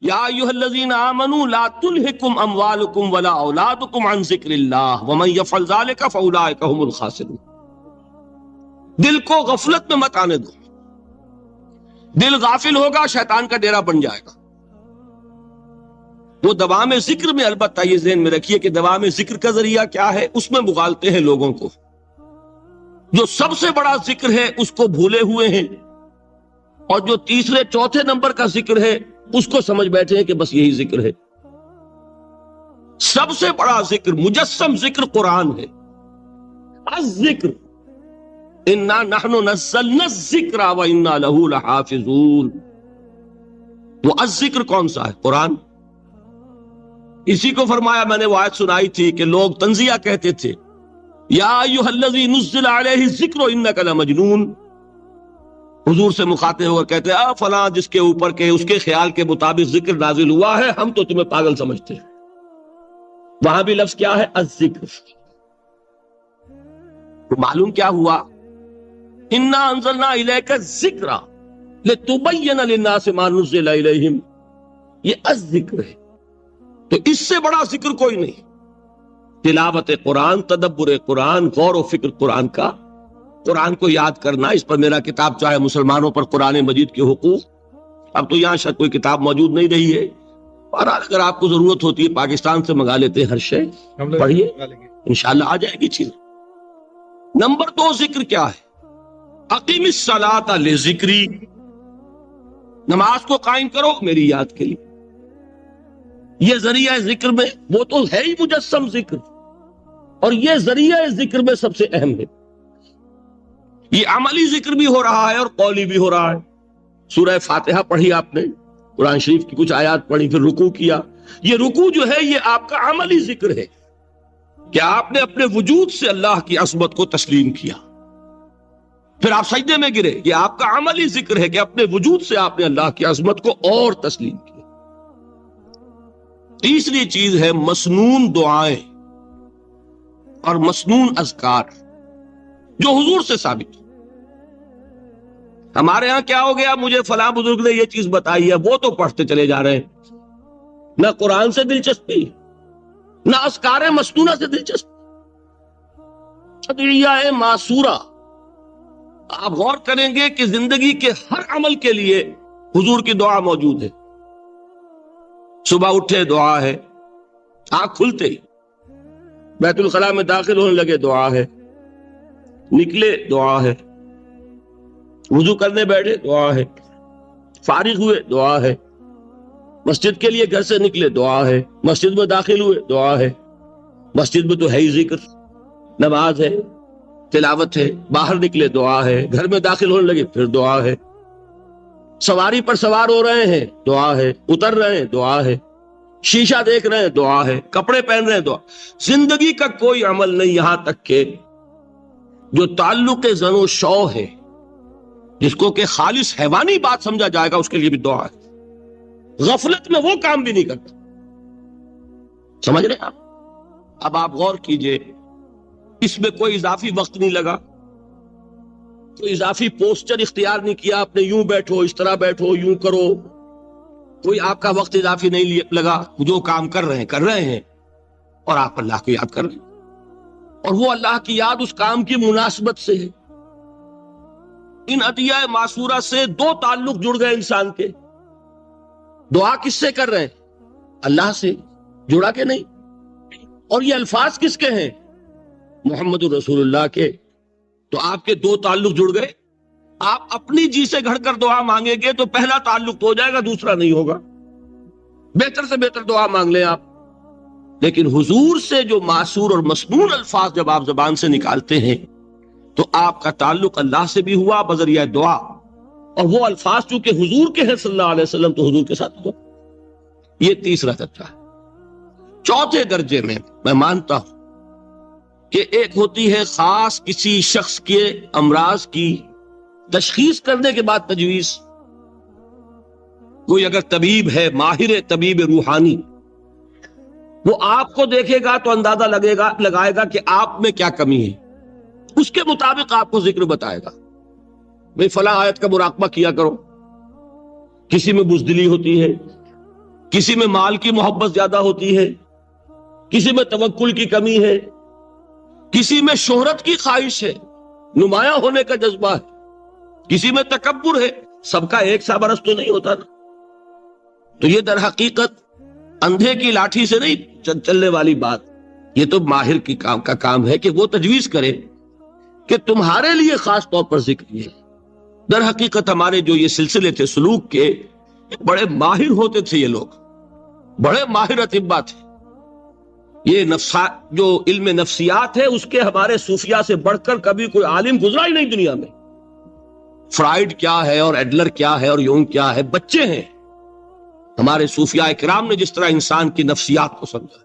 یا ایھا الذین آمنوا لا تلھکم اموالکم ولا اولادکم عن ذکر اللہ ومن یفعل ذلک فاولئک هم الخاسرون. دل کو غفلت میں مت آنے دو. دل غافل ہوگا شیطان کا ڈیرا بن جائے گا. وہ دوام ذکر میں، البتہ یہ ذہن میں رکھیے کہ دوام ذکر کا ذریعہ کیا ہے، اس میں مغالتے ہیں لوگوں کو. جو سب سے بڑا ذکر ہے اس کو بھولے ہوئے ہیں، اور جو تیسرے چوتھے نمبر کا ذکر ہے اس کو سمجھ بیٹھے ہیں کہ بس یہی ذکر ہے. سب سے بڑا ذکر، مجسم ذکر قرآن ہے. الذکر انا نحن نزلنا الذکر وانا له لحافظون. وہ الذکر کون سا ہے؟ قرآن. اسی کو فرمایا، میں نے وہ آیت سنائی تھی کہ لوگ تنزیہ کہتے تھے، یا ایھا الذی نزل علیہ الذکر انک لمجنون. حضور سے مخاطب ہو کر کہتے ہیں فلاں جس کے اوپر کے اس کے خیال کے مطابق ذکر نازل ہوا ہے، ہم تو تمہیں پاگل سمجھتے ہیں. وہاں بھی لفظ کیا ہے؟ الذکر. تو معلوم کیا ہوا؟ انا انزلنا الیک الذکر لتبین للناس ما نزل الیہم. یہ الذکر ہے. تو اس سے بڑا ذکر کوئی نہیں. تلاوت قرآن، تدبر قرآن، غور و فکر قرآن کا، قرآن کو یاد کرنا. اس پر میرا کتاب چاہے مسلمانوں پر قرآن مجید کے حقوق، اب تو یہاں شاید کوئی کتاب موجود نہیں رہی ہے، اور اگر آپ کو ضرورت ہوتی ہے پاکستان سے منگا لیتے ہیں ہر شے، پڑھیے انشاءاللہ آ جائے گی چیز. نمبر 2 ذکر کیا ہے؟ اقیم الصلاۃ لذکری. نماز کو قائم کرو میری یاد کے لیے. یہ ذریعہ ذکر میں وہ تو ہے ہی مجسم ذکر، اور یہ ذریعہ ذکر میں سب سے اہم ہے. یہ عملی ذکر بھی ہو رہا ہے اور قولی بھی ہو رہا ہے. سورہ فاتحہ پڑھی آپ نے، قرآن شریف کی کچھ آیات پڑھی، پھر رکوع کیا. یہ رکوع جو ہے یہ آپ کا عملی ذکر ہے کہ آپ نے اپنے وجود سے اللہ کی عظمت کو تسلیم کیا. پھر آپ سجدے میں گرے، یہ آپ کا عملی ذکر ہے کہ اپنے وجود سے آپ نے اللہ کی عظمت کو اور تسلیم کیا. تیسری چیز ہے مسنون دعائیں اور مسنون اذکار جو حضور سے ثابت. ہمارے ہاں کیا ہو گیا، مجھے فلاں بزرگ نے یہ چیز بتائی ہے، وہ تو پڑھتے چلے جا رہے ہیں. نہ قرآن سے دلچسپی، نہ اذکار مسنونہ سے دلچسپی. ادعیہ معصورہ. آپ غور کریں گے کہ زندگی کے ہر عمل کے لیے حضور کی دعا موجود ہے. صبح اٹھے دعا ہے، آنکھ کھلتے ہی بیت الخلاء میں داخل ہونے لگے دعا ہے، نکلے دعا ہے، وضو کرنے بیٹھے دعا ہے، فارغ ہوئے دعا ہے، مسجد کے لیے گھر سے نکلے دعا ہے، مسجد میں داخل ہوئے دعا ہے. مسجد میں تو ہے ہی ذکر، نماز ہے، تلاوت ہے. باہر نکلے دعا ہے، گھر میں داخل ہونے لگے پھر دعا ہے. سواری پر سوار ہو رہے ہیں دعا ہے، اتر رہے ہیں دعا ہے، شیشہ دیکھ رہے ہیں دعا ہے، کپڑے پہن رہے ہیں دعا. زندگی کا کوئی عمل نہیں یہاں تک کہ جو تعلق زن و شو ہے، جس کو کہ خالص حیوانی بات سمجھا جائے گا، اس کے لیے بھی دعا ہے. غفلت میں وہ کام بھی نہیں کرتا. سمجھ رہے ہیں آپ؟ اب آپ غور کیجئے، اس میں کوئی اضافی وقت نہیں لگا، کوئی اضافی پوسچر اختیار نہیں کیا آپ نے، یوں بیٹھو، اس طرح بیٹھو، یوں کرو. کوئی آپ کا وقت اضافی نہیں لگا. جو کام کر رہے ہیں اور آپ اللہ کو یاد کر رہے ہیں، اور وہ اللہ کی یاد اس کام کی مناسبت سے ہے. ان عطیہ معصورہ سے 2 تعلق جڑ گئے انسان کے. دعا کس سے کر رہے ہیں؟ اللہ سے. جڑا کہ نہیں؟ اور یہ الفاظ کس کے ہیں؟ محمد رسول اللہ کے. تو آپ کے 2 تعلق جڑ گئے. آپ اپنی جی سے گھڑ کر دعا مانگیں گے تو پہلا تعلق تو ہو جائے گا، دوسرا نہیں ہوگا. بہتر سے بہتر دعا مانگ لیں آپ. لیکن حضور سے جو معصور اور مسنون الفاظ جب آپ زبان سے نکالتے ہیں تو آپ کا تعلق اللہ سے بھی ہوا بذریعہ دعا، اور وہ الفاظ چونکہ حضور کے ہیں صلی اللہ علیہ وسلم تو حضور کے ساتھ ہوا. یہ تیسرا درجہ ہے. چوتھے درجے میں میں مانتا ہوں کہ ایک ہوتی ہے خاص کسی شخص کے امراض کی تشخیص کرنے کے بعد تجویز. کوئی اگر طبیب ہے، ماہر طبیب روحانی، وہ آپ کو دیکھے گا تو اندازہ لگائے گا کہ آپ میں کیا کمی ہے، اس کے مطابق آپ کو ذکر بتائے گا. بھئی فلاں آیت کا مراقبہ کیا کرو. کسی میں بزدلی ہوتی ہے، کسی میں مال کی محبت زیادہ ہوتی ہے، کسی میں توکل کی کمی ہے، کسی میں شہرت کی خواہش ہے، نمایاں ہونے کا جذبہ ہے، کسی میں تکبر ہے، سب کا ایک سا برس تو نہیں ہوتا نا۔ تو یہ در حقیقت اندھے کی لاٹھی سے نہیں چلنے والی بات، یہ تو ماہر کی کام ہے کہ وہ تجویز کرے کہ تمہارے لیے خاص طور پر ذکر یہ ہے۔ در حقیقت ہمارے جو یہ سلسلے تھے سلوک کے، بڑے ماہر ہوتے تھے، یہ لوگ بڑے ماہر اطباء تھے۔ یہ جو علم نفسیات ہے اس کے ہمارے صوفیاء سے بڑھ کر کبھی کوئی عالم گزرا ہی نہیں دنیا میں۔ فرائیڈ کیا ہے اور ایڈلر کیا ہے اور یونگ کیا ہے، بچے ہیں۔ ہمارے صوفیاء اکرام نے جس طرح انسان کی نفسیات کو سمجھا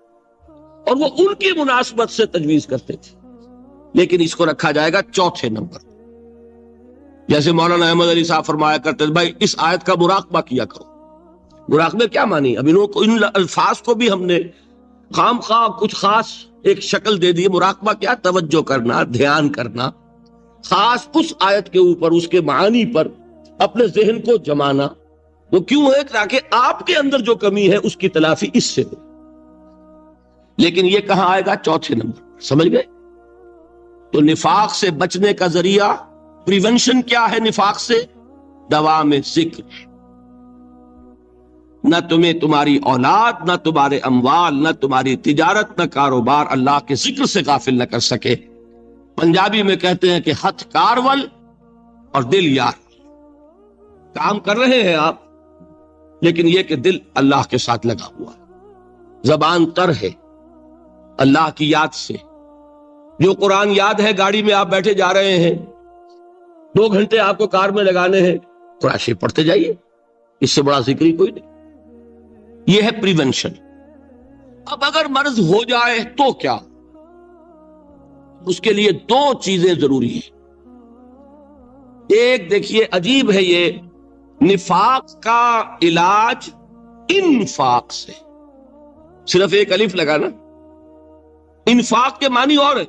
اور وہ ان کی مناسبت سے تجویز کرتے تھے، لیکن اس کو رکھا جائے گا چوتھے نمبر۔ جیسے مولانا احمد علی صاحب فرمایا کرتے تھے، بھائی اس آیت کا مراقبہ کیا کرو۔ مراقبے کیا مانی؟ اب ان الفاظ کو بھی ہم نے خام خواہ کچھ خاص ایک شکل دے دی۔ مراقبہ کیا؟ توجہ کرنا، دھیان کرنا، خاص اس آیت کے اوپر، اس کے معانی پر اپنے ذہن کو جمانا۔ وہ کیوں ہے؟ تاکہ آپ کے اندر جو کمی ہے اس کی تلافی اس سے ہو۔ لیکن یہ کہاں آئے گا؟ چوتھے نمبر، سمجھ گئے؟ تو نفاق سے بچنے کا ذریعہ، پریونشن کیا ہے نفاق سے؟ دوام ذکر۔ نہ تمہیں تمہاری اولاد، نہ تمہارے اموال، نہ تمہاری تجارت، نہ کاروبار اللہ کے ذکر سے غافل نہ کر سکے۔ پنجابی میں کہتے ہیں کہ ہتھ کارول اور دل یار۔ کام کر رہے ہیں آپ، لیکن یہ کہ دل اللہ کے ساتھ لگا ہوا ہے، زبان تر ہے اللہ کی یاد سے۔ جو قرآن یاد ہے، گاڑی میں آپ بیٹھے جا رہے ہیں، 2 گھنٹے آپ کو کار میں لگانے ہیں، قرآن شریف پڑھتے جائیے، اس سے بڑا ذکر ہی کوئی نہیں۔ یہ ہے پریونشن۔ اب اگر مرض ہو جائے تو کیا؟ اس کے لیے 2 چیزیں ضروری ہیں۔ ایک دیکھیے، عجیب ہے یہ، نفاق کا علاج انفاق سے، صرف ایک الف لگانا۔ انفاق کے معنی اور ہے،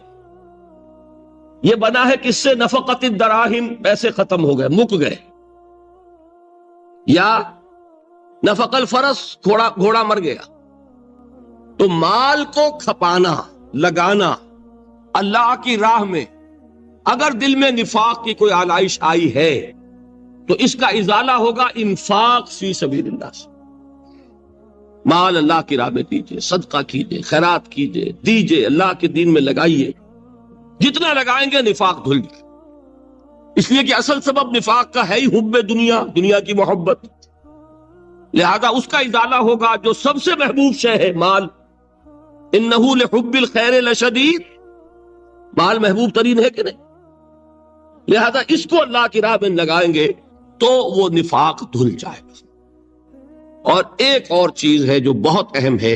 یہ بنا ہے کس سے؟ نفقت الدراہم، پیسے ختم ہو گئے، مک گئے، یا نفق الفرس، گھوڑا مر گیا۔ تو مال کو کھپانا، لگانا اللہ کی راہ میں، اگر دل میں نفاق کی کوئی آلائش آئی ہے تو اس کا ازالہ ہوگا انفاق فی سبیل اللہ سے۔ مال اللہ کی راہ میں دیجئے، صدقہ کیجئے، خیرات کیجئے، دیجئے، اللہ کے دین میں لگائیے۔ جتنا لگائیں گے نفاق دھل جائے، اس لیے کہ اصل سبب نفاق کا ہے ہی حب دنیا، دنیا کی محبت۔ لہذا اس کا ازالہ ہوگا جو سب سے محبوب شے ہے، مال۔ انہ لحب الخیر لشدید، مال محبوب ترین ہے کہ نہیں؟ لہذا اس کو اللہ کی راہ میں لگائیں گے تو وہ نفاق دھل جائے گا۔ اور ایک اور چیز ہے جو بہت اہم ہے،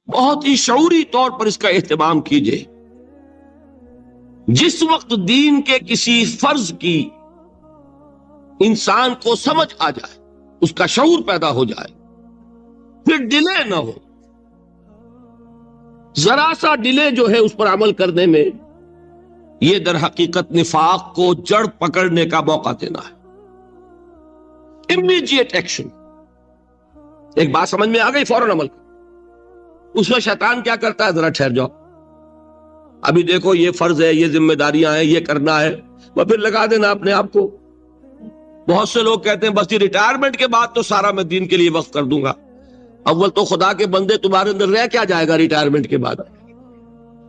بہت ہی شعوری طور پر اس کا اہتمام کیجئے۔ جس وقت دین کے کسی فرض کی انسان کو سمجھ آ جائے، اس کا شعور پیدا ہو جائے، پھر ڈیلے نہ ہو۔ ذرا سا ڈیلے جو ہے اس پر عمل کرنے میں، یہ در حقیقت نفاق کو جڑ پکڑنے کا موقع دینا ہے۔ امیڈیٹ ایکشن، ایک بات سمجھ میں آ گئی، فوراً عمل کرو۔ اس میں شیطان کیا کرتا ہے؟ ذرا ٹھہر جاؤ، ابھی دیکھو یہ فرض ہے، یہ ذمہ داریاں ہیں، یہ کرنا ہے، وہ پھر لگا دینا اپنے آپ کو۔ بہت سے لوگ کہتے ہیں بس یہ ریٹائرمنٹ کے بعد تو سارا میں دین کے لیے وقف کر دوں گا۔ اول تو خدا کے بندے تمہارے اندر رہ کیا جائے گا ریٹائرمنٹ کے بعد؟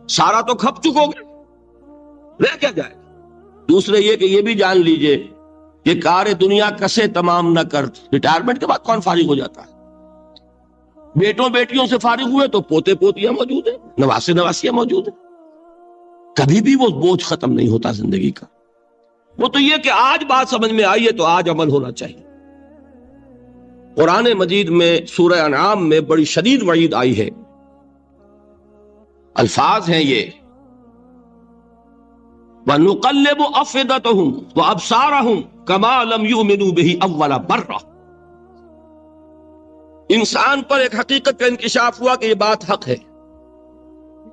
سارا تو کھپ چکو گے، رہ کیا جائے گا؟ دوسرے یہ کہ یہ بھی جان لیجئے کہ کار دنیا کسے تمام نہ کر، ریٹائرمنٹ کے بعد کون فارغ ہو جاتا ہے؟ بیٹوں بیٹیوں سے فارغ ہوئے تو پوتے پوتیاں موجود ہیں، نواسے نواسیاں موجود ہیں، کبھی بھی وہ بوجھ ختم نہیں ہوتا زندگی کا۔ وہ تو یہ کہ آج بات سمجھ میں آئی ہے تو آج عمل ہونا چاہیے۔ قرآن مجید میں سورہ انعام میں بڑی شدید وعید آئی ہے، الفاظ ہیں یہ، وَنُقَلِّبُ أَفْئِدَتَهُمْ وَأَبْصَارَهُمْ كَمَا لَمْ يُؤْمِنُوا بِهِ أَوَّلَ مَرَّةٍ۔ انسان پر ایک حقیقت کا انکشاف ہوا کہ یہ بات حق ہے،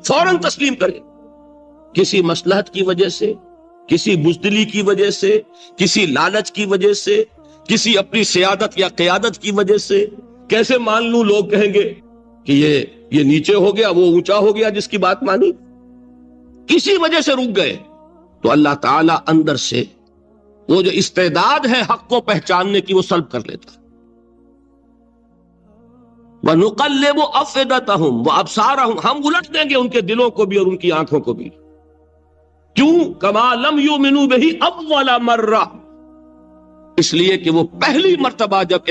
فوراً تسلیم کرے۔ کسی مصلحت کی وجہ سے، کسی بزدلی کی وجہ سے، کسی لالچ کی وجہ سے، کسی اپنی سیادت یا قیادت کی وجہ سے، کیسے مان لوں؟ لوگ کہیں گے کہ یہ نیچے ہو گیا، وہ اونچا ہو گیا جس کی بات مانی. کسی وجہ سے رک گئے تو اللہ تعالیٰ اندر سے وہ جو استعداد ہے حق کو پہچاننے کی وہ سلب کر لیتا. وَنُقَلِّبُ أَفْئِدَتَهُمْ وَأَبْصَارَهُمْ، ہم الٹ دیں گے ان کے دلوں کو بھی اور ان کی آنکھوں کو بھی. کیوں؟ كَمَا لَمْ يُؤْمِنُوا بِهِ أَوَّلَ مَرَّةٍ، اس لیے کہ وہ پہلی مرتبہ جب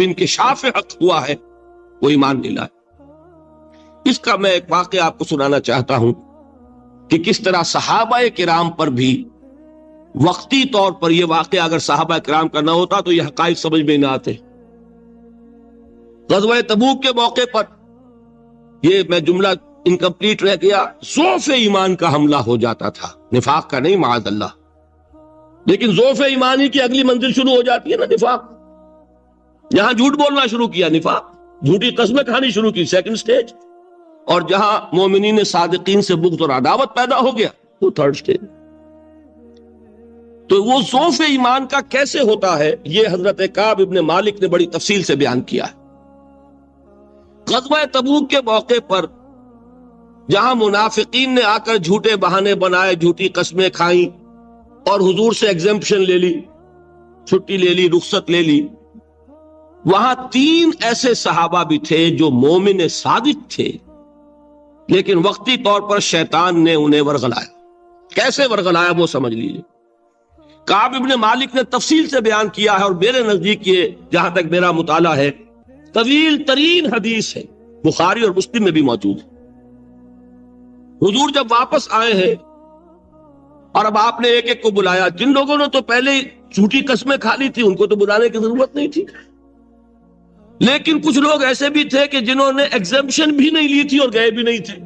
انکشاف حق ہوا ہے وہ ایمان نہیں لائے. اس کا میں ایک واقعہ آپ کو سنانا چاہتا ہوں کہ کس طرح صحابہ کرام پر بھی وقتی طور پر یہ واقعہ اگر صحابہ کرام کا نہ ہوتا تو یہ حقائق سمجھ میں نہ آتے. غزوہ تبوک کے موقع پر یہ میں جملہ انکمپلیٹ رہ گیا، ضعف ایمان کا حملہ ہو جاتا تھا، نفاق کا نہیں معاذ اللہ. لیکن ضعف ایمانی کی اگلی منزل شروع ہو جاتی ہے نا، نفاق. یہاں جھوٹ بولنا شروع کیا، نفاق، جھوٹی قسمیں کھانی شروع کی، سیکنڈ سٹیج. اور جہاں مومنین صادقین سے بغض اور عداوت پیدا ہو گیا وہ تھرڈ سٹیج. تو وہ ضعف ایمان کا کیسے ہوتا ہے یہ حضرت کعب ابن مالک نے بڑی تفصیل سے بیان کیا ہے. غزوہ تبوک کے موقع پر جہاں منافقین نے آ کر جھوٹے بہانے بنائے، جھوٹی قسمیں کھائیں اور حضور سے ایگزمپشن لے لی، چھٹی لے لی، رخصت لے لی، وہاں 3 ایسے صحابہ بھی تھے جو مومن صادق تھے، لیکن وقتی طور پر شیطان نے انہیں ورغلایا. کیسے ورغلایا وہ سمجھ لیجیے. کعب ابن مالک نے تفصیل سے بیان کیا ہے اور میرے نزدیک یہ جہاں تک میرا مطالعہ ہے طویل ترین حدیث ہے، بخاری اور مسلم میں بھی موجود ہے. حضور جب واپس آئے ہیں اور اب آپ نے ایک ایک کو بلایا، جن لوگوں نے تو پہلے جھوٹی قسمیں کھا لی تھی ان کو تو بلانے کی ضرورت نہیں تھی، لیکن کچھ لوگ ایسے بھی تھے کہ جنہوں نے ایگزمپشن بھی نہیں لی تھی اور گئے بھی نہیں تھے.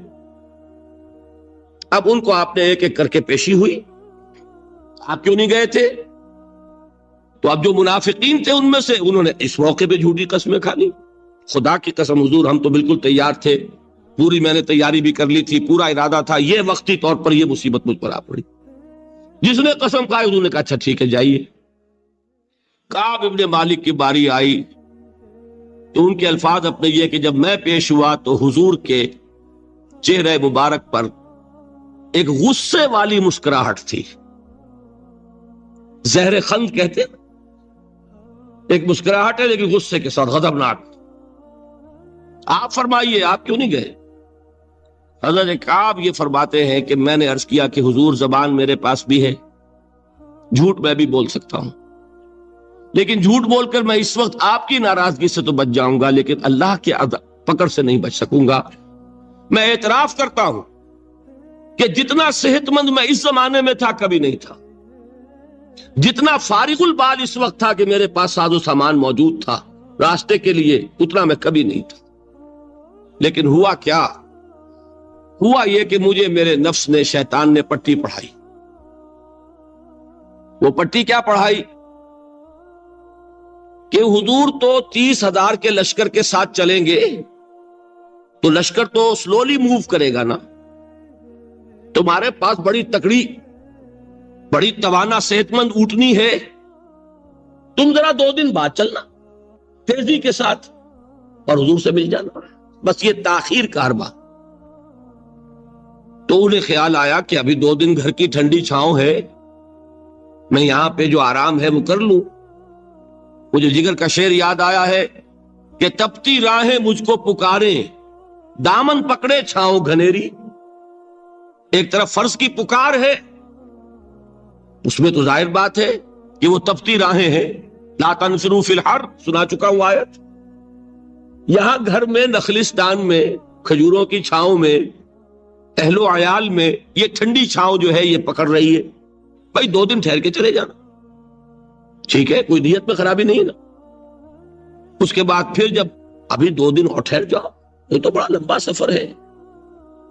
اب ان کو آپ نے ایک ایک کر کے پیشی ہوئی، آپ کیوں نہیں گئے تھے؟ تو اب جو منافقین تھے ان میں سے انہوں نے اس موقع پہ جھوٹی قسمیں کھا لی. خدا کی قسم حضور ہم تو بالکل تیار تھے، پوری میں نے تیاری بھی کر لی تھی، پورا ارادہ تھا، یہ وقتی طور پر یہ مصیبت مجھ پر آ پڑی. جس نے قسم کھائی انہوں نے کہا اچھا ٹھیک ہے جائیے. کعب ابن مالک کی باری آئی تو ان کے الفاظ اپنے یہ کہ جب میں پیش ہوا تو حضور کے چہرے مبارک پر ایک غصے والی مسکراہٹ تھی. زہر خند کہتے ہیں، ایک مسکراہٹ ہے لیکن غصے کے ساتھ، غضبناک. آپ فرمائیے آپ کیوں نہیں گئے؟ حضرت کعب یہ فرماتے ہیں کہ میں نے عرض کیا کہ حضور زبان میرے پاس بھی ہے، جھوٹ میں بھی بول سکتا ہوں، لیکن جھوٹ بول کر میں اس وقت آپ کی ناراضگی سے تو بچ جاؤں گا لیکن اللہ کے پکڑ سے نہیں بچ سکوں گا. میں اعتراف کرتا ہوں کہ جتنا صحت مند میں اس زمانے میں تھا کبھی نہیں تھا، جتنا فارغ البال اس وقت تھا کہ میرے پاس ساز و سامان موجود تھا راستے کے لیے، اتنا میں کبھی نہیں تھا. لیکن ہوا کیا؟ ہوا یہ کہ مجھے میرے نفس نے، شیطان نے پٹی پڑھائی. وہ پٹی کیا پڑھائی کہ حضور تو 30,000 کے لشکر کے ساتھ چلیں گے تو لشکر تو سلولی موو کرے گا نا، تمہارے پاس بڑی تکڑی، بڑی توانا صحت مند اونٹنی ہے، تم ذرا 2 دن بعد چلنا تیزی کے ساتھ اور حضور سے مل جانا، بس یہ تاخیر کارواں. تو انہیں خیال آیا کہ ابھی 2 دن گھر کی ٹھنڈی چھاؤں ہے، میں یہاں پہ جو آرام ہے وہ کر لوں. مجھے جگر کا شعر یاد آیا ہے کہ تپتی راہیں مجھ کو پکاریں، دامن پکڑے چھاؤں گھنیری. ایک طرف فرض کی پکار ہے، اس میں تو ظاہر بات ہے کہ وہ تپتی راہیں ہیں. لا تنفروا فی الحر سنا چکا ہوں آیت. یہاں گھر میں، نخلستان میں، کھجوروں کی چھاؤں میں، اہل و عیال میں یہ ٹھنڈی چھاؤں جو ہے یہ پکڑ رہی ہے. بھائی 2 دن ٹھہر کے چلے جانا، ٹھیک ہے، کوئی نیت میں خرابی نہیں ہے نا. اس کے بعد پھر جب ابھی 2 دن اور ٹھہر جاؤ، یہ تو بڑا لمبا سفر ہے،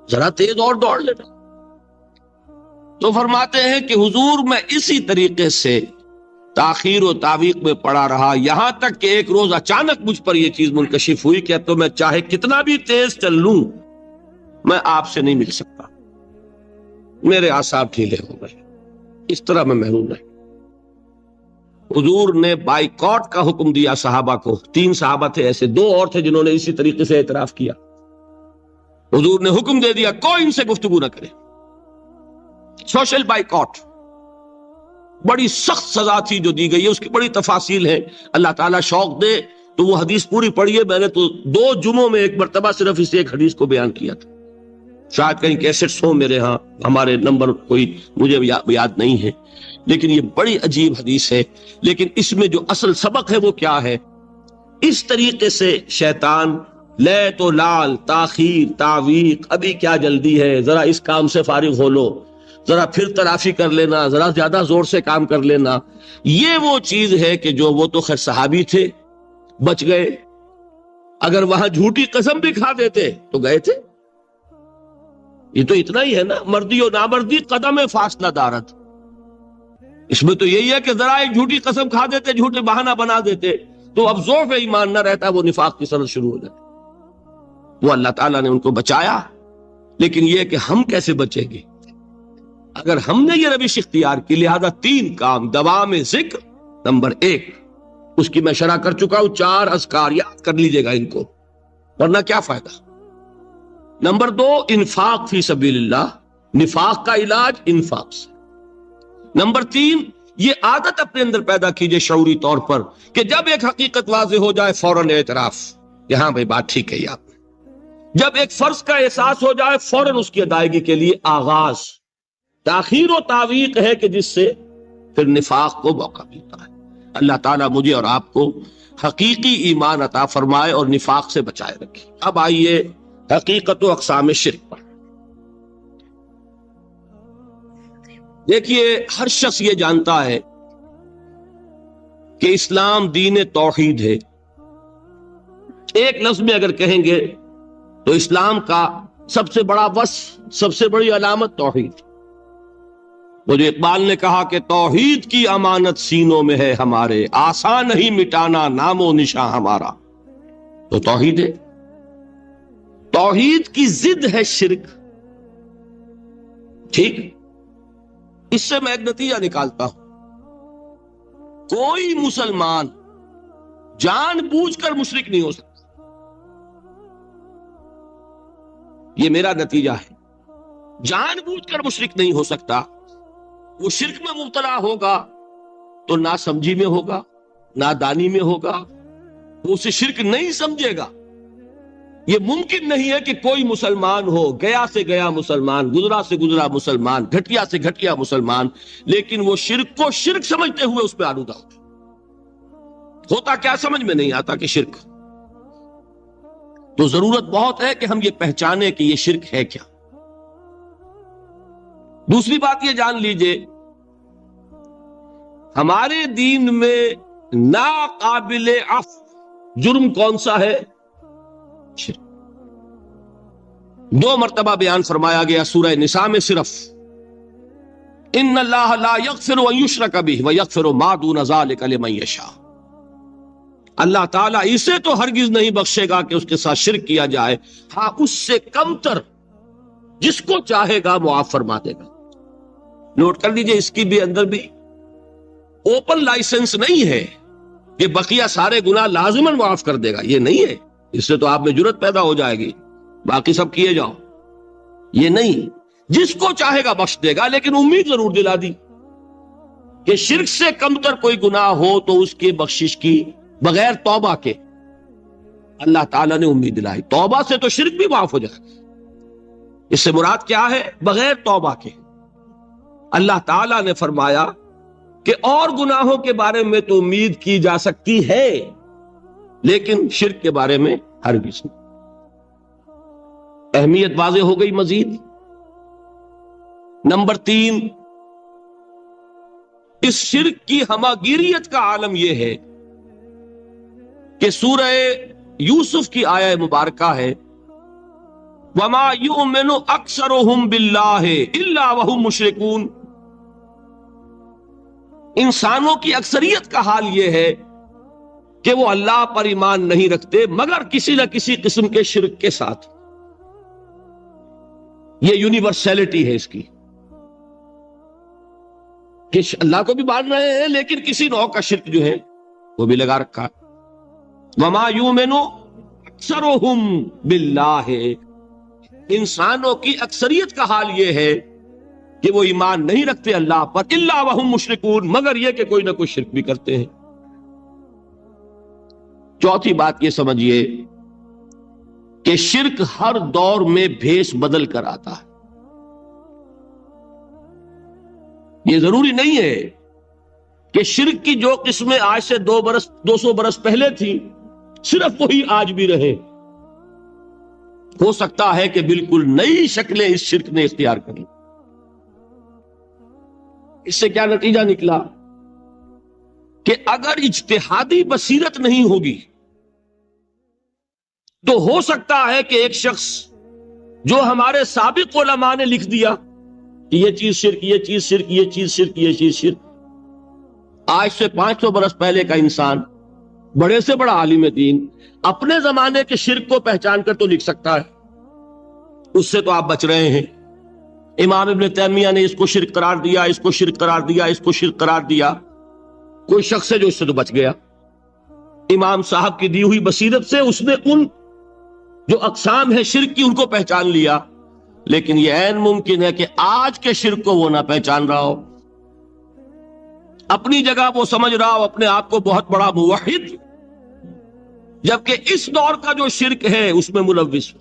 ذرا تیز اور دوڑ لینا. تو فرماتے ہیں کہ حضور میں اسی طریقے سے تاخیر و تعویق میں پڑا رہا، یہاں تک کہ ایک روز اچانک مجھ پر یہ چیز منکشف ہوئی کہ تو میں چاہے کتنا بھی تیز چل لوں میں آپ سے نہیں مل سکتا. میرے اعصاب ڈھیلے ہو گئے، اس طرح میں محروم رہا. حضور نے بائیکاٹ کا حکم دیا صحابہ کو. 3 صحابہ تھے ایسے, 2 اور تھے جنہوں نے اسی طریقے سے اعتراف کیا. حضور نے حکم دے دیا کوئی ان سے گفتگو نہ کرے. سوشل بائیکاٹ بڑی سخت سزا تھی جو دی گئی ہے, اس کی بڑی تفاصیل ہے. اللہ تعالیٰ شوق دے تو وہ حدیث پوری پڑھیے. میں نے تو 2 جمعوں میں ایک مرتبہ صرف اس ایک حدیث کو بیان کیا تھا. شاید کہیں کیسٹس ہوں میرے ہاں, ہمارے نمبر کوئی مجھے یاد نہیں ہے, لیکن یہ بڑی عجیب حدیث ہے. لیکن اس میں جو اصل سبق ہے وہ کیا ہے؟ اس طریقے سے شیطان لے تو لال, تاخیر, تعویق, ابھی کیا جلدی ہے, ذرا اس کام سے فارغ ہو لو, ذرا پھر ترافی کر لینا, ذرا زیادہ زور سے کام کر لینا. یہ وہ چیز ہے کہ جو وہ تو خیر صحابی تھے, بچ گئے. اگر وہاں جھوٹی قسم بھی کھا دیتے تو گئے تھے. یہ تو اتنا ہی ہے نا, مردی و نامردی قدم فاصلہ دارت. اس میں تو یہی ہے کہ ذرا ایک جھوٹی قسم کھا دیتے, جھوٹے بہانہ بنا دیتے, تو اب ضعف ایمان نہ رہتا, وہ نفاق کی سرد شروع ہو جاتی. وہ اللہ تعالیٰ نے ان کو بچایا. لیکن یہ کہ ہم کیسے بچیں گے اگر ہم نے یہ روش اختیار کی؟ لہذا 3 کام دوام ذکر نمبر 1, اس کی میں شرح کر چکا ہوں. 4 اذکار یاد کر لیجئے گا ان کو, ورنہ کیا فائدہ. نمبر 2 انفاق فی سبیل اللہ, نفاق کا علاج انفاق سے. نمبر 3 یہ عادت اپنے اندر پیدا کیجئے شعوری طور پر کہ جب ایک حقیقت واضح ہو جائے فوراً اعتراف, کہ ہاں بھائی بات ٹھیک ہے آپ نے. جب ایک فرض کا احساس ہو جائے فوراً اس کی ادائیگی کے لیے آغاز. تاخیر و تعویق ہے کہ جس سے پھر نفاق کو موقع ملتا ہے. اللہ تعالیٰ مجھے اور آپ کو حقیقی ایمان عطا فرمائے اور نفاق سے بچائے رکھے. اب آئیے حقیقت و اقسام شرک پر. دیکھیے, ہر شخص یہ جانتا ہے کہ اسلام دین توحید ہے. ایک لفظ میں اگر کہیں گے تو اسلام کا سب سے بڑا وصف, سب سے بڑی علامت توحید. وہ جو اقبال نے کہا کہ توحید کی امانت سینوں میں ہے ہمارے, آسان نہیں مٹانا نام و نشاں ہمارا. تو توحید ہے. توحید کی ضد ہے شرک. ٹھیک, اس سے میں ایک نتیجہ نکالتا ہوں. کوئی مسلمان جان بوجھ کر مشرک نہیں ہو سکتا. یہ میرا نتیجہ ہے. جان بوجھ کر مشرک نہیں ہو سکتا. وہ شرک میں مبتلا ہوگا تو ناسمجھی میں ہوگا, نادانی میں ہوگا, وہ اسے شرک نہیں سمجھے گا. یہ ممکن نہیں ہے کہ کوئی مسلمان ہو, گیا سے گیا مسلمان, گزرا سے گزرا مسلمان, گھٹیا سے گھٹیا مسلمان, لیکن وہ شرک کو شرک سمجھتے ہوئے اس پہ آلودہ ہوتا کیا سمجھ میں نہیں آتا کہ شرک. تو ضرورت بہت ہے کہ ہم یہ پہچانیں کہ یہ شرک ہے کیا. دوسری بات یہ جان لیجئے, ہمارے دین میں ناقابل عفو جرم کون سا ہے؟ شرک. 2 مرتبہ بیان فرمایا گیا سورہ نساء میں صرف, ان اللہ لا یغفر ان یشرک بہ ویغفر ما دون ذلک لمن یشاء. اللہ تعالیٰ اسے تو ہرگز نہیں بخشے گا کہ اس کے ساتھ شرک کیا جائے, ہاں اس سے کم تر جس کو چاہے گا معاف فرما دے گا. نوٹ کر لیجئے, اس کی بھی اندر بھی اوپن لائسنس نہیں ہے کہ بقیہ سارے گناہ لازماً معاف کر دے گا. یہ نہیں ہے. اس سے تو آپ میں جرت پیدا ہو جائے گی, باقی سب کیے جاؤ. یہ نہیں, جس کو چاہے گا بخش دے گا, لیکن امید ضرور دلا دی کہ شرک سے کم تر کوئی گناہ ہو تو اس کی بخشش کی بغیر توبہ کے. اللہ تعالیٰ نے امید دلائی, توبہ سے تو شرک بھی معاف ہو جائے. اس سے مراد کیا ہے؟ بغیر توبہ کے. اللہ تعالیٰ نے فرمایا کہ اور گناہوں کے بارے میں تو امید کی جا سکتی ہے, لیکن شرک کے بارے میں ہرگز نہیں. اہمیت واضح ہو گئی. مزید نمبر 3, اس شرک کی ہماگیریت کا عالم یہ ہے کہ سورہ یوسف کی آیہ مبارکہ ہے, وَمَا يُؤْمِنُ أَكْثَرُهُمْ بِاللَّهِ إِلَّا وَهُمْ مُشْرِكُونَ. انسانوں کی اکثریت کا حال یہ ہے کہ وہ اللہ پر ایمان نہیں رکھتے مگر کسی نہ کسی قسم کے شرک کے ساتھ. یہ یونیورسلٹی ہے اس کی. کہ اللہ کو بھی مان رہے ہیں لیکن کسی نوع کا شرک جو ہے وہ بھی لگا رکھا. وما یؤمن اکثرهم باللہ، انسانوں کی اکثریت کا حال یہ ہے کہ وہ ایمان نہیں رکھتے اللہ پر، الا وهم مشرکون، مگر یہ کہ کوئی نہ کوئی شرک بھی کرتے ہیں. چوتھی بات یہ سمجھیے کہ شرک ہر دور میں بھیس بدل کر آتا ہے. یہ ضروری نہیں ہے کہ شرک کی جو قسمیں آج سے 200 برس پہلے تھیں صرف وہی آج بھی رہے. ہو سکتا ہے کہ بالکل نئی شکلیں اس شرک نے اختیار کریں. اس سے کیا نتیجہ نکلا کہ اگر اجتہادی بصیرت نہیں ہوگی تو ہو سکتا ہے کہ ایک شخص جو ہمارے سابق علماء نے لکھ دیا کہ یہ چیز شرک، یہ چیز شرک، یہ چیز شرک، یہ چیز شرک، آج سے 500 برس پہلے کا انسان بڑے سے بڑا عالم دین اپنے زمانے کے شرک کو پہچان کر تو لکھ سکتا ہے. اس سے تو آپ بچ رہے ہیں. امام ابن تیمیہ نے اس کو شرک قرار دیا، اس کو شرک قرار دیا، اس کو شرک قرار دیا. کوئی شخص ہے جو اس سے تو بچ گیا. امام صاحب کی دی ہوئی بصیرت سے اس نے ان جو اقسام ہے شرک کی ان کو پہچان لیا، لیکن یہ عین ممکن ہے کہ آج کے شرک کو وہ نہ پہچان رہا ہو. اپنی جگہ وہ سمجھ رہا ہو اپنے آپ کو بہت بڑا موحد، جبکہ اس دور کا جو شرک ہے اس میں ملوث ہو.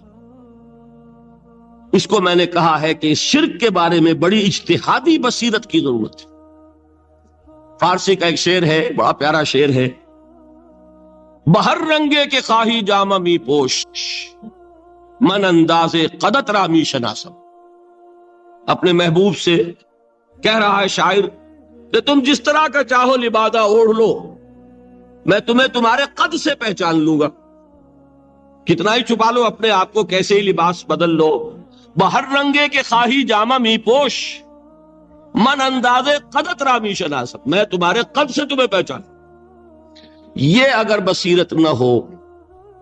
اس کو میں نے کہا ہے کہ اس شرک کے بارے میں بڑی اجتہادی بصیرت کی ضرورت ہے. فارسی کا ایک شعر ہے، بڑا پیارا شعر ہے، بہر رنگے کے خواہی جامہ می پوش، من انداز قدت رامی شناسم. اپنے محبوب سے کہہ رہا ہے شاعر کہ تم جس طرح کا چاہو لبادہ اوڑھ لو، میں تمہیں تمہارے قد سے پہچان لوں گا. کتنا ہی چھپا لو اپنے آپ کو، کیسے ہی لباس بدل لو، بہر رنگے کے خواہی جامہ می پوش، من انداز قدت رامی شناسم، میں تمہارے قد سے تمہیں پہچان. یہ اگر بصیرت نہ ہو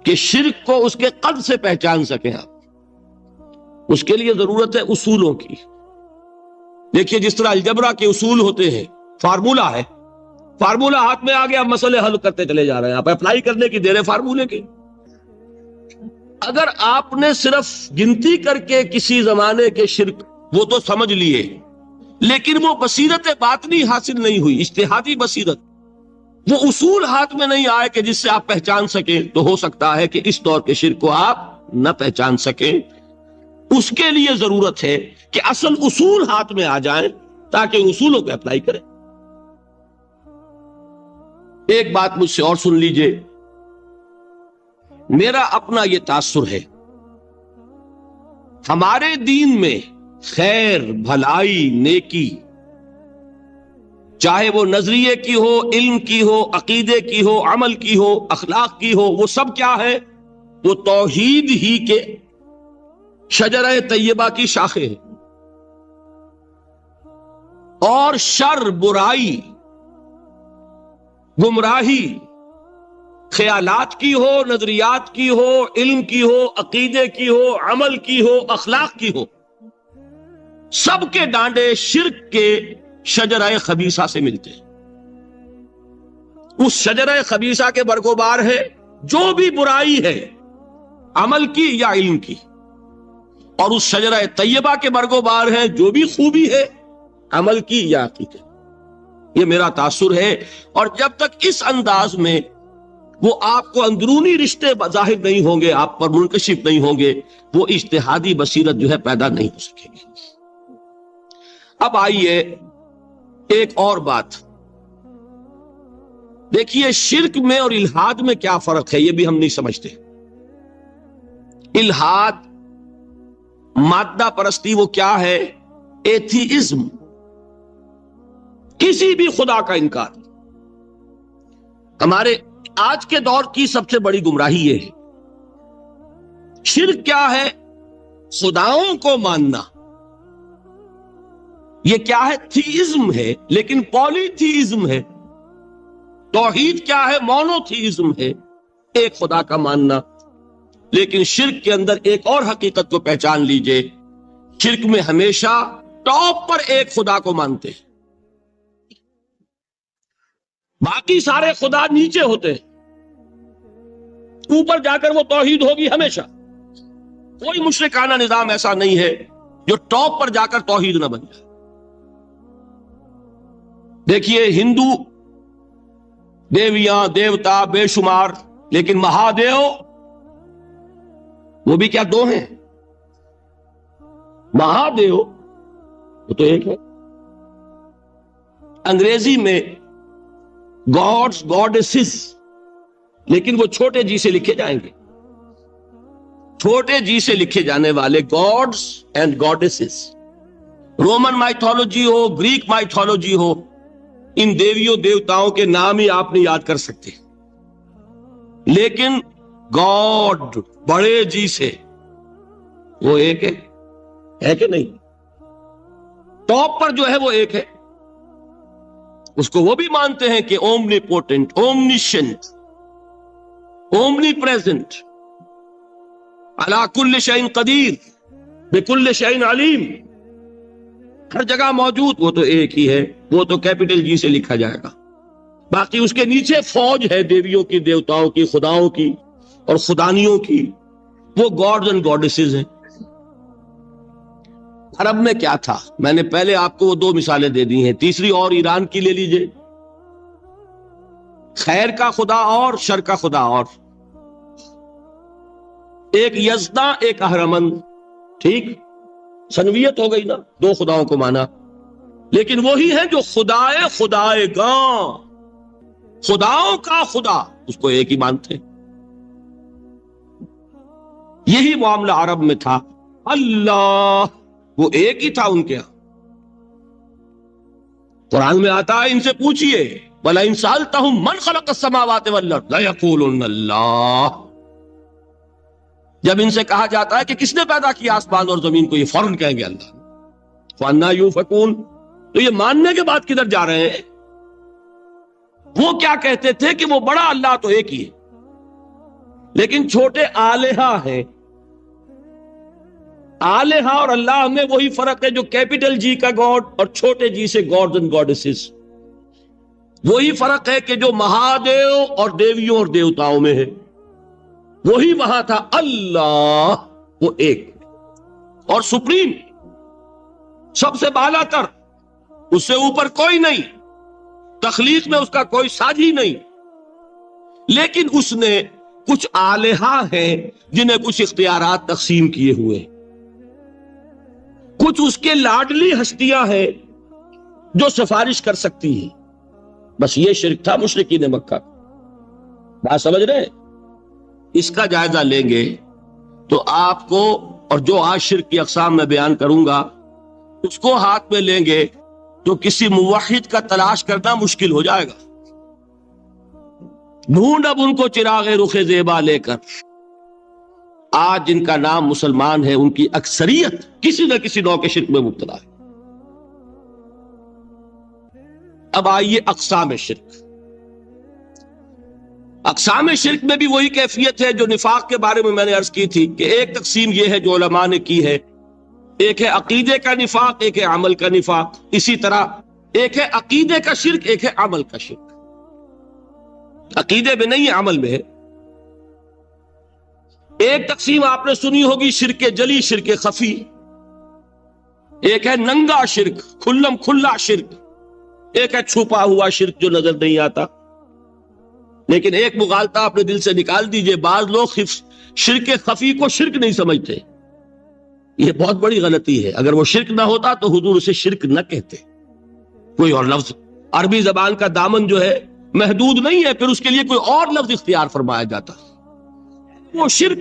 کہ شرک کو اس کے قد سے پہچان سکیں آپ، اس کے لیے ضرورت ہے اصولوں کی. دیکھیے جس طرح الجبرا کے اصول ہوتے ہیں، فارمولا ہے، فارمولا ہاتھ میں آ گیا، آپ مسئلے حل کرتے چلے جا رہے ہیں، آپ اپلائی کرنے کی دیر ہے فارمولے کی. اگر آپ نے صرف گنتی کر کے کسی زمانے کے شرک وہ تو سمجھ لیے، لیکن وہ بصیرت باطنی حاصل نہیں ہوئی، اجتہادی بصیرت، وہ اصول ہاتھ میں نہیں آئے کہ جس سے آپ پہچان سکیں، تو ہو سکتا ہے کہ اس دور کے شرک کو آپ نہ پہچان سکیں. اس کے لیے ضرورت ہے کہ اصل اصول ہاتھ میں آ جائیں تاکہ ان اصولوں کو اپلائی کریں. ایک بات مجھ سے اور سن لیجئے، میرا اپنا یہ تاثر ہے، ہمارے دین میں خیر، بھلائی، نیکی، چاہے وہ نظریے کی ہو، علم کی ہو، عقیدے کی ہو، عمل کی ہو، اخلاق کی ہو، وہ سب کیا ہے؟ وہ توحید ہی کے شجرہ طیبہ کی شاخیں ہیں. اور شر، برائی، گمراہی، خیالات کی ہو، نظریات کی ہو، علم کی ہو، عقیدے کی ہو، عمل کی ہو، اخلاق کی ہو، سب کے ڈانڈے شرک کے شجرہ خبیثہ سے ملتے ہیں. اس شجرہ خبیثہ کے برگوبار ہے جو بھی برائی ہے، عمل کی یا علم کی، اور اس شجرہ طیبہ کے برگوبار ہے جو بھی خوبی ہے، عمل کی یا عقیدے. یہ میرا تاثر ہے. اور جب تک اس انداز میں وہ آپ کو اندرونی رشتے ظاہر نہیں ہوں گے، آپ پر منکشف نہیں ہوں گے، وہ اجتہادی بصیرت جو ہے پیدا نہیں ہو سکے گی. اب آئیے ایک اور بات دیکھیے، شرک میں اور الحاد میں کیا فرق ہے یہ بھی ہم نہیں سمجھتے. الحاد، مادہ پرستی، وہ کیا ہے؟ ایتھیزم، کسی بھی خدا کا انکار. ہمارے آج کے دور کی سب سے بڑی گمراہی یہ ہے. شرک کیا ہے؟ خداؤں کو ماننا. یہ کیا ہے؟ تھیزم ہے، لیکن پولی تھیزم ہے. توحید کیا ہے؟ مونو تھیزم ہے، ایک خدا کا ماننا. لیکن شرک کے اندر ایک اور حقیقت کو پہچان لیجئے، شرک میں ہمیشہ ٹاپ پر ایک خدا کو مانتے ہیں. باقی سارے خدا نیچے ہوتے ہیں، اوپر جا کر وہ توحید ہوگی ہمیشہ۔ کوئی مشرکانہ نظام ایسا نہیں ہے جو ٹاپ پر جا کر توحید نہ بن جائے۔ دیکھیے ہندو دیویاں دیوتا بے شمار، لیکن مہادیو وہ بھی کیا دو ہیں؟ مہادیو وہ تو ایک ہے۔ انگریزی میں گاڈز گاڈیسز، لیکن وہ چھوٹے جی سے لکھے جائیں گے، چھوٹے جی سے لکھے جانے والے gods and goddesses. Roman mythology ہو، گریک مائتھولوجی ہو، ان دیویوں دیوتاؤں کے نام ہی آپ نہیں یاد کر سکتے، لیکن گاڈ بڑے جی سے وہ ایک ہے کہ نہیں؟ ٹاپ پر جو ہے وہ ایک ہے، اس کو وہ بھی مانتے ہیں کہ اومنی پوٹنٹ، اومنیشنٹ، اومنی پریزنٹ، علی کل شیء قدیر، بکل شیء علیم، ہر جگہ موجود، وہ تو ایک ہی ہے، وہ تو کیپٹل جی سے لکھا جائے گا۔ باقی اس کے نیچے فوج ہے دیویوں کی، دیوتاؤں کی، خداؤں کی اور خدانیوں کی، وہ گاڈز اینڈ گاڈیسز ہیں۔ عرب میں کیا تھا؟ میں نے پہلے آپ کو وہ دو مثالیں دے دی ہیں، تیسری اور ایران کی لے لیجئے، خیر کا خدا اور شر کا خدا اور، ایک یزدا ایک اہرمن، ٹھیک، سنویت ہو گئی نا، دو خداؤں کو مانا، لیکن وہی ہے جو خدائے خدائے گاں، خداؤں کا خدا، اس کو ایک ہی مانتے ہیں۔ یہی معاملہ عرب میں تھا، اللہ وہ ایک ہی تھا ان کے ہاں۔ قرآن میں آتا ہے ان سے پوچھئے وَلَئِن سَأَلْتَهُم مَّن خَلَقَ السَّمَاوَاتِ وَالْأَرْضَ لَيَقُولُنَّ اللَّهُ، جب ان سے کہا جاتا ہے کہ کس نے پیدا کیا آسمان اور زمین کو، یہ فوراً کہیں گے اللہ۔ فَأَنَّىٰ يُؤْفَكُونَ، تو یہ ماننے کے بعد کدھر جا رہے ہیں؟ وہ کیا کہتے تھے کہ وہ بڑا اللہ تو ایک ہی ہے، لیکن چھوٹے آلہہ ہیں۔ آلہہ اور اللہ میں وہی فرق ہے جو کیپٹل جی کا گاڈ اور چھوٹے جی سے گاڈز اینڈ گاڈیسز، وہی فرق ہے کہ جو مہادیو اور دیویوں اور دیوتاؤں میں ہے، وہی وہاں تھا اللہ، وہ ایک اور سپریم، سب سے بالا تر، اس سے اوپر کوئی نہیں، تخلیق میں اس کا کوئی ساجی نہیں، لیکن اس نے کچھ آلہہ ہیں جنہیں کچھ اختیارات تقسیم کیے ہوئے، کچھ اس کے لاڈلی ہستیاں ہیں جو سفارش کر سکتی ہیں۔ بس یہ شرک تھا مشرکین مکہ، بات سمجھ رہے ہیں؟ اس کا جائزہ لیں گے تو آپ کو، اور جو آج شرک کی اقسام میں بیان کروں گا اس کو ہاتھ میں لیں گے تو کسی موحد کا تلاش کرنا مشکل ہو جائے گا۔ ڈھونڈ اب ان کو چراغ رخ زیبا لے کر، آج جن کا نام مسلمان ہے ان کی اکثریت کسی نہ کسی نوع کے شرک میں مبتلا ہے۔ اب آئیے اقسام شرک۔ اقسام شرک میں بھی وہی کیفیت ہے جو نفاق کے بارے میں میں نے عرض کی تھی کہ ایک تقسیم یہ ہے جو علماء نے کی ہے، ایک ہے عقیدے کا نفاق، ایک ہے عمل کا نفاق، اسی طرح ایک ہے عقیدے کا شرک، ایک ہے عمل کا شرک۔ عقیدے میں نہیں ہے، عمل میں ہے۔ ایک تقسیم آپ نے سنی ہوگی شرک جلی، شرک خفی، ایک ہے ننگا شرک، کھلم کھلا شرک، ایک ہے چھپا ہوا شرک جو نظر نہیں آتا۔ لیکن ایک مغالطہ اپنے دل سے نکال دیجئے، بعض لوگ شرک خفی کو شرک نہیں سمجھتے، یہ بہت بڑی غلطی ہے۔ اگر وہ شرک نہ ہوتا تو حضور اسے شرک نہ کہتے، کوئی اور لفظ، عربی زبان کا دامن جو ہے محدود نہیں ہے، پھر اس کے لیے کوئی اور لفظ اختیار فرمایا جاتا، وہ شرک۔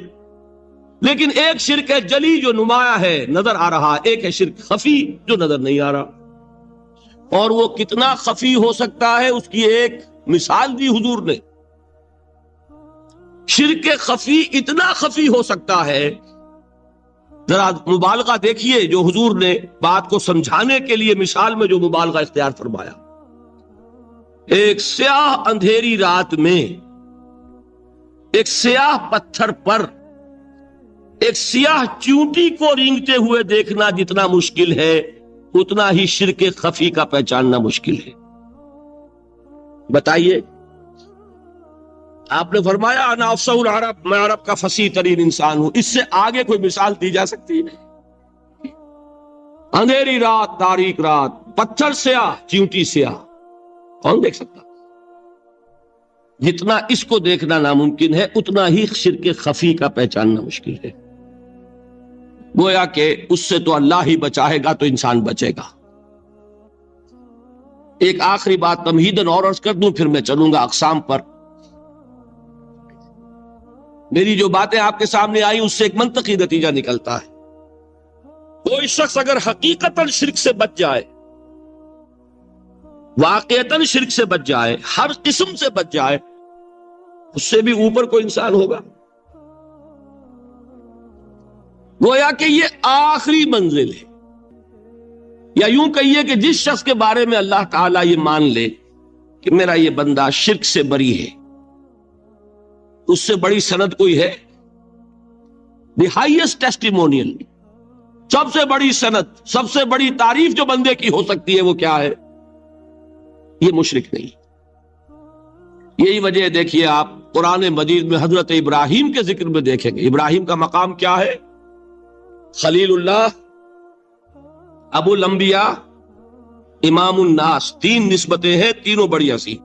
لیکن ایک شرک ہے جلی جو نمایاں ہے، نظر آ رہا، ایک ہے شرک خفی جو نظر نہیں آ رہا، اور وہ کتنا خفی ہو سکتا ہے اس کی ایک مثال دی حضور نے۔ شرک خفی اتنا خفی ہو سکتا ہے، ذرا مبالغہ دیکھیے جو حضور نے بات کو سمجھانے کے لیے مثال میں جو مبالغہ اختیار فرمایا۔ ایک سیاہ اندھیری رات میں ایک سیاہ پتھر پر ایک سیاہ چونٹی کو رینگتے ہوئے دیکھنا جتنا مشکل ہے، اتنا ہی شرک خفی کا پہچاننا مشکل ہے۔ بتائیے، آپ نے فرمایا انا افصح العرب، میں عرب کا فصیح ترین انسان ہوں، اس سے آگے کوئی مثال دی جا سکتی ہے؟ اندھیری رات، تاریک رات، پتھر سیاہ، چیونٹی سیاہ، کون دیکھ سکتا؟ جتنا اس کو دیکھنا ناممکن ہے اتنا ہی شرک خفی کا پہچاننا مشکل ہے۔ گویا کہ اس سے تو اللہ ہی بچائے گا تو انسان بچے گا۔ ایک آخری بات تمہیداً اور عرض کر دوں، پھر میں چلوں گا اقسام پر۔ میری جو باتیں آپ کے سامنے آئی اس سے ایک منطقی نتیجہ نکلتا ہے، کوئی شخص اگر حقیقتاً شرک سے بچ جائے، واقعتاً شرک سے بچ جائے، ہر قسم سے بچ جائے، اس سے بھی اوپر کوئی انسان ہوگا؟ گویا کہ یہ آخری منزل ہے، یا یوں کہیے کہ جس شخص کے بارے میں اللہ تعالیٰ یہ مان لے کہ میرا یہ بندہ شرک سے بری ہے، اس سے بڑی سند کوئی ہے؟ دی ہائیسٹ ٹیسٹیمونیل، سب سے بڑی سند، سب سے بڑی تعریف جو بندے کی ہو سکتی ہے وہ کیا ہے؟ یہ مشرک نہیں۔ یہی وجہ ہے، دیکھیے آپ قرآن مجید میں حضرت ابراہیم کے ذکر میں دیکھیں گے، ابراہیم کا مقام کیا ہے؟ خلیل اللہ، ابو الانبیاء، امام الناس، تین نسبتیں ہیں، تینوں بڑی عظیم۔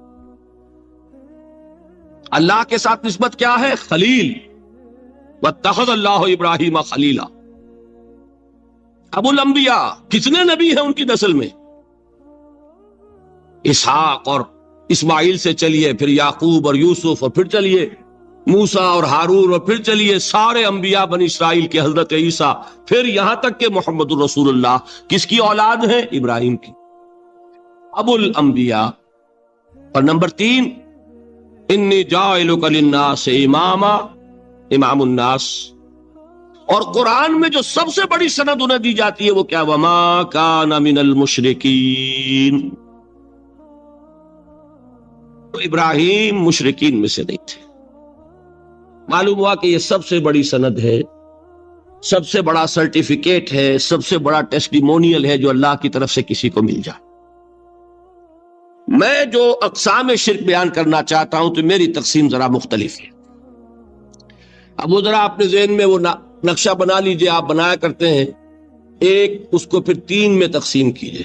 اللہ کے ساتھ نسبت کیا ہے؟ خلیل، واتخذ اللہ ابراہیم خلیلا۔ ابو الانبیاء، کتنے نبی ہیں ان کی نسل میں؟ اسحاق اور اسماعیل سے چلیے، پھر یعقوب اور یوسف، اور پھر چلیے موسیٰ اور ہارون، اور پھر چلیے سارے انبیاء بنی اسرائیل کے، حضرت عیسیٰ، پھر یہاں تک کہ محمد الرسول اللہ کس کی اولاد ہے؟ ابراہیم کی، ابو الانبیاء۔ اور نمبر 3، انی جاعلک للناس اماما، امام الناس۔ اور قرآن میں جو سب سے بڑی سند انہیں دی جاتی ہے وہ کیا؟ وما کان من المشرکین۔ تو ابراہیم مشرکین میں سے نہیں تھے۔ معلوم ہوا کہ یہ سب سے بڑی سند ہے، سب سے بڑا سرٹیفکیٹ ہے، سب سے بڑا ٹیسٹیمونیل ہے جو اللہ کی طرف سے کسی کو مل جائے۔ میں جو اقسام شرک بیان کرنا چاہتا ہوں تو میری تقسیم ذرا مختلف ہے۔ اب وہ ذرا اپنے ذہن میں وہ نقشہ بنا لیجئے، آپ بنایا کرتے ہیں ایک، اس کو پھر 3 میں تقسیم کیجئے۔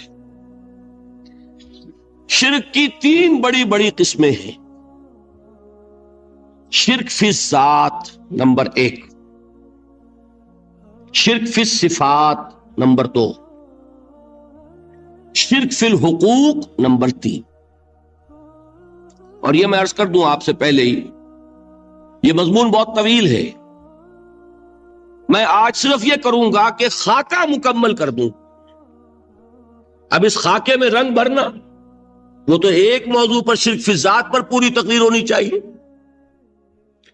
شرک کی 3 بڑی بڑی قسمیں ہیں۔ شرک فی الذات نمبر 1، شرک فی الصفات نمبر 2، شرک فی الحقوق نمبر 3۔ اور یہ میں عرض کر دوں آپ سے پہلے ہی، یہ مضمون بہت طویل ہے، میں آج صرف یہ کروں گا کہ خاکہ مکمل کر دوں۔ اب اس خاکے میں رنگ بھرنا، وہ تو ایک موضوع پر شرک فی الذات پر پوری تقریر ہونی چاہیے،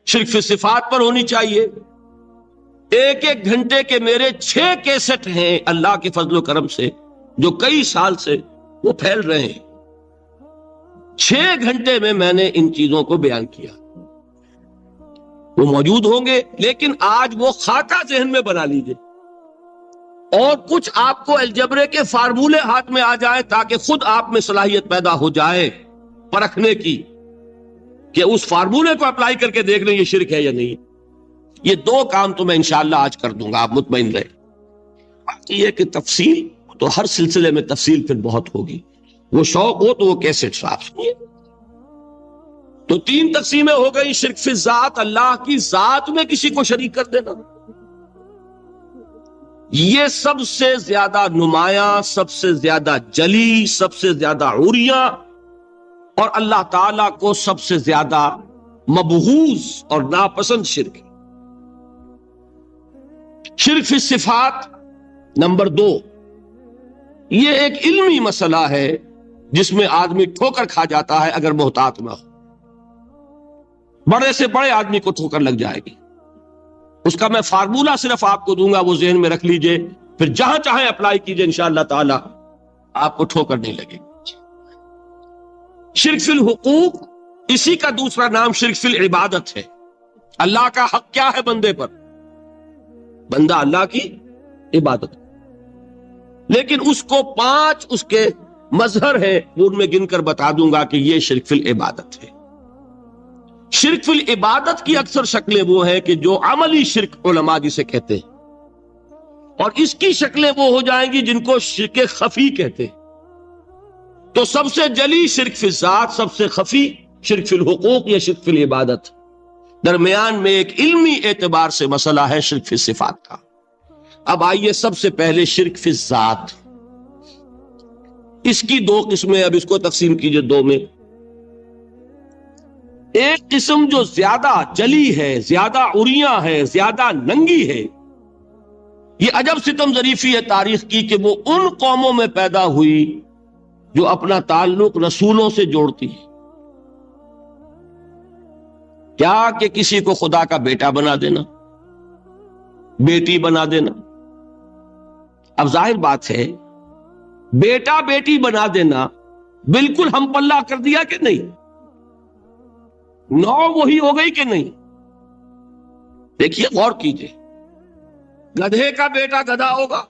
شرک فی صفات پر ہونی چاہیے۔ ایک ایک گھنٹے کے میرے 6 کیسٹ ہیں اللہ کے فضل و کرم سے، جو کئی سال سے وہ پھیل رہے ہیں۔ 6 گھنٹے میں میں نے ان چیزوں کو بیان کیا، وہ موجود ہوں گے، لیکن آج وہ خاکہ ذہن میں بنا لیجئے، اور کچھ آپ کو الجبرے کے فارمولے ہاتھ میں آ جائیں تاکہ خود آپ میں صلاحیت پیدا ہو جائے پرکھنے کی کہ اس فارمولے کو اپلائی کر کے دیکھ لیں یہ شرک ہے یا نہیں۔ یہ 2 کام تو میں انشاءاللہ آج کر دوں گا، آپ مطمئن رہیں۔ باقی یہ کہ تفصیل تو ہر سلسلے میں تفصیل پھر بہت ہوگی، وہ شوق ہو تو وہ کیسٹ آپ سنیے۔ تو 3 تقسیمیں ہو گئی۔ شرک فی ذات، اللہ کی ذات میں کسی کو شریک کر دینا، یہ سب سے زیادہ نمایاں، سب سے زیادہ جلی، سب سے زیادہ عریاں، اور اللہ تعالیٰ کو سب سے زیادہ مبغوض اور ناپسند شرک۔ شرک فی صفات نمبر 2، یہ ایک علمی مسئلہ ہے جس میں آدمی ٹھوکر کھا جاتا ہے اگر محتاط نہ ہو۔ بڑے سے بڑے آدمی کو ٹھوکر لگ جائے گی، اس کا میں فارمولہ صرف آپ کو دوں گا، وہ ذہن میں رکھ لیجئے، پھر جہاں چاہیں اپلائی کیجئے، انشاءاللہ تعالی آپ کو ٹھوکر نہیں لگے گی۔ شرک فی الحقوق، اسی کا دوسرا نام شرک فی العبادت ہے۔ اللہ کا حق کیا ہے بندے پر؟ بندہ اللہ کی عبادت، لیکن اس کو 5 اس کے مظہر ہیں وہ ان میں گن کر بتا دوں گا کہ یہ شرک فی العبادت ہے۔ شرک فی العبادت کی اکثر شکلیں وہ ہیں کہ جو عملی شرک علماء جسے کہتے ہیں، اور اس کی شکلیں وہ ہو جائیں گی جن کو شرک خفی کہتے ہیں۔ تو سب سے جلی شرک فی الذات، سب سے خفی شرک فی الحقوق یا شرک فی العبادت، درمیان میں ایک علمی اعتبار سے مسئلہ ہے شرک فی الصفات کا۔ اب آئیے سب سے پہلے شرک فی الذات، اس کی دو قسمیں، اب اس کو تقسیم کیجئے دو میں۔ ایک قسم جو زیادہ جلی ہے، زیادہ عریاں ہے، زیادہ ننگی ہے، یہ عجب ستم ظریفی ہے تاریخ کی کہ وہ ان قوموں میں پیدا ہوئی جو اپنا تعلق رسولوں سے جوڑتی ہے۔ کیا کہ کسی کو خدا کا بیٹا بنا دینا، بیٹی بنا دینا۔ اب ظاہر بات ہے بیٹا بیٹی بنا دینا بالکل ہم پلہ کر دیا کہ نہیں؟ نو وہی ہو گئی کہ نہیں؟ دیکھیے غور کیجئے، گدھے کا بیٹا گدھا ہوگا،